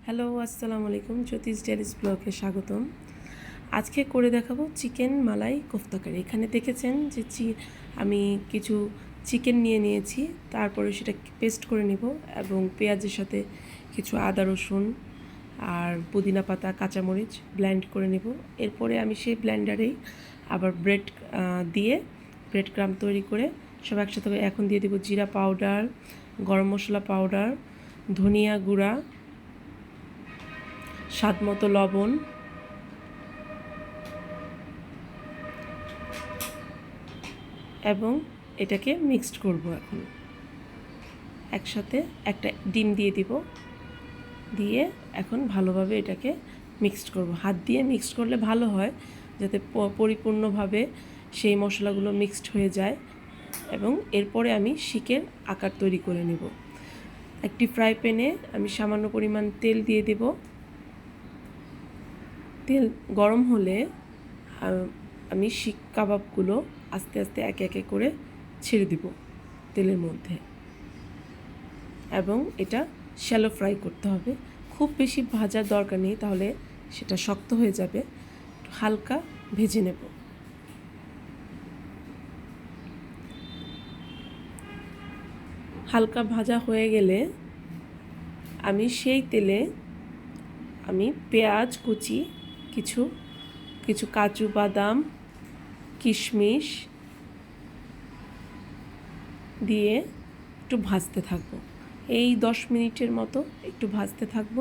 Hello, আসসালামু আলাইকুম। জ্যোতিষ dailies ব্লগে স্বাগতম। আজকে করে দেখাবো চিকেন মালাই কোফতা কারি। এখানে দেখেছেন যে আমি কিছু চিকেন নিয়ে নিয়েছি, তারপরে সেটা পেস্ট করে নিব এবং পেঁয়াজের সাথে কিছু আদা রসুন আর পুদিনা পাতা কাঁচামরিচ ব্লেন্ড করে নেব। এরপরে আমি সেই ব্লেন্ডারেই আবার দিয়ে ব্রেড ক্রাম তৈরি করে সব একসাথে এখন দিয়ে দেবো জিরা পাউডার, গরম মশলা পাউডার, ধনিয়া গুঁড়া, স্বাদমতো লবণ এবং এটাকে মিক্সড করব। এখন একসাথে একটা ডিম দিয়ে দিব, দিয়ে এখন ভালোভাবে এটাকে মিক্সড করব। হাত দিয়ে মিক্সড করলে ভালো হয়, যাতে পরিপূর্ণভাবে সেই মশলাগুলো মিক্সড হয়ে যায়। এবং এরপরে আমি শিকের আকার তৈরি করে নেব। একটি ফ্রাই প্যানে আমি সামান্য পরিমাণ তেল দিয়ে দেব। তেল গরম হলে আমি শিক কাবাবগুলো আস্তে আস্তে একে একে করে ছেড়ে দিব তেলের মধ্যে এবং এটা শ্যালো ফ্রাই করতে হবে। খুব বেশি ভাজার দরকার নেই, তাহলে সেটা শক্ত হয়ে যাবে। হালকা ভেজে নেব। হালকা ভাজা হয়ে গেলে আমি সেই তেলে পেঁয়াজ কুচি, কিছু কিছু কাজু বাদাম, কিশমিশ দিয়ে একটু ভাজতে থাকবো। এই 10 মিনিটের মতো একটু ভাজতে থাকবো।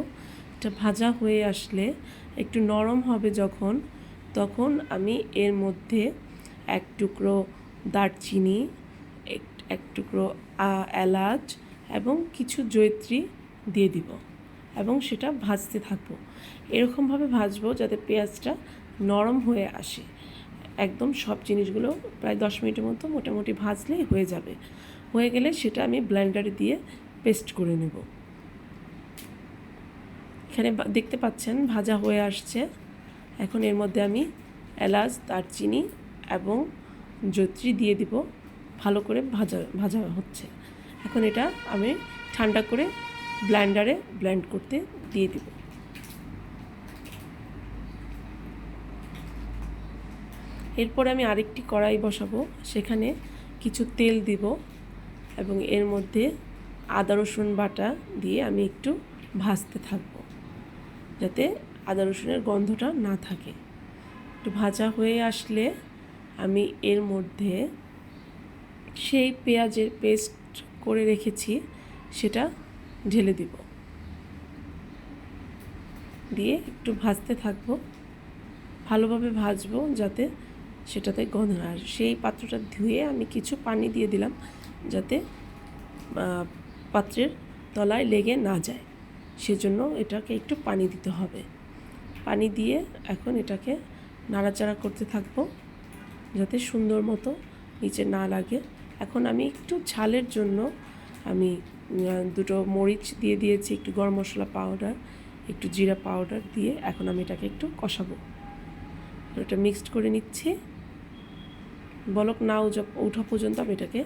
এটা ভাজা হয়ে আসলে একটু নরম হবে যখন, তখন আমি এর মধ্যে এক টুকরো দারচিনি, এক টুকরো এলাচ এবং কিছু জয়িত্রী দিয়ে দিব এবং সেটা ভাজতে থাকবো। এরকমভাবে ভাজবো যাতে পেঁয়াজটা নরম হয়ে আসে। একদম সব জিনিসগুলো প্রায় 10 মিনিটের মতো মোটামুটি ভাজলেই হয়ে যাবে। হয়ে গেলে সেটা আমি ব্লেন্ডারে দিয়ে পেস্ট করে নেব। এখানে দেখতে পাচ্ছেন ভাজা হয়ে আসছে। এখন এর মধ্যে আমি এলাচ, দারচিনি এবং জয়িত্রী দিয়ে দিব। ভালো করে ভাজা হচ্ছে। এখন এটা আমি ঠান্ডা করে ব্লেন্ডারে ব্লেন্ড করতে দিয়ে দিব। এরপরে আমি আরেকটি কড়াই বসাবো, সেখানে কিছু তেল দিব এবং এর মধ্যে আদা রসুন বাটা দিয়ে আমি একটু ভাজতে থাকবো, যাতে আদা রসুনের গন্ধটা না থাকে। একটু ভাজা হয়ে আসলে আমি এর মধ্যে সেই পেঁয়াজের পেস্ট করে রেখেছি সেটা ঢেলে দিব, দিয়ে একটু ভাজতে থাকবো। ভালোভাবে ভাজবো যাতে সেটাতে গন্ধ না আসে। সেই পাত্রটা ধুয়ে আমি কিছু পানি দিয়ে দিলাম, যাতে পাত্রের তলায় লেগে না যায়। সেজন্য এটাকে একটু পানি দিতে হবে। পানি দিয়ে এখন এটাকে নাড়াচাড়া করতে থাকবো, যাতে সুন্দর মতো নিচে না লাগে। এখন আমি একটু ঝালের জন্য আমি দুটো মরিচ দিয়ে দিয়েছি, একটু গরম মশলা পাউডার, একটু জিরা পাউডার দিয়ে এখন আমি এটাকে একটু কষাবো। এটা মিক্সড করে নিচ্ছি। বলক না ওঠা পর্যন্ত আমি এটাকে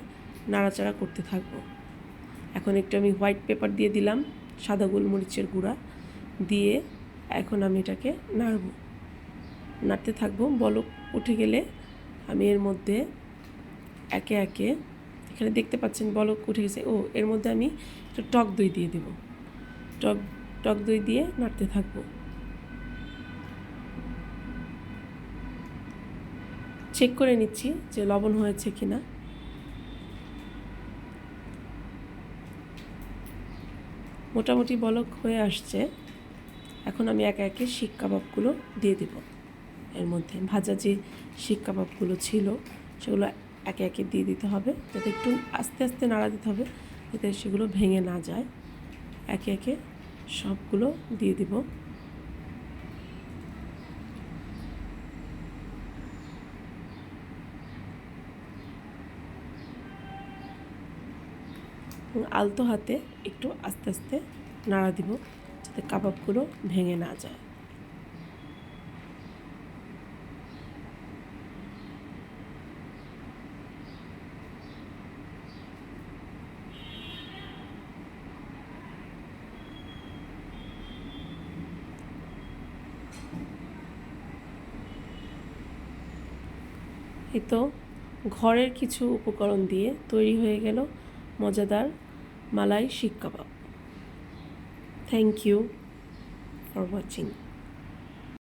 নাড়াচাড়া করতে থাকবো। এখন একটু আমি হোয়াইট পেপার দিয়ে দিলাম, সাদা গোলমরিচের গুঁড়া দিয়ে এখন আমি এটাকে নাড়তে থাকবো। বলক উঠে গেলে আমি এর মধ্যে একে একে, এখানে দেখতে পাচ্ছেন বলক উঠে গেছে, এর মধ্যে আমি একটু টক দই দিয়ে দেব। টক দই দিয়ে নাড়তে থাকবো। চেক করে নিচ্ছি যে লবণ হয়েছে কিনা। মোটামুটি বলক হয়ে আসছে। এখন আমি একে একে শিক কাবাবগুলো দিয়ে দেব। এর মধ্যে ভাজা যে শিক কাবাবগুলো ছিল সেগুলো একে একে দিয়ে দিতে হবে, যাতে একটু আস্তে আস্তে নাড়া দিতে হবে, যাতে সেগুলো ভেঙে না যায়। একে একে সবগুলো দিয়ে দেব। আলতো হাতে একটু আস্তে আস্তে নাড়া দিব, যাতে কাবাবগুলো ভেঙে না যায়। এই তো ঘরের কিছু উপকরণ দিয়ে তৈরি হয়ে গেল মজাদার malai seekh kebab. Thank you for watching.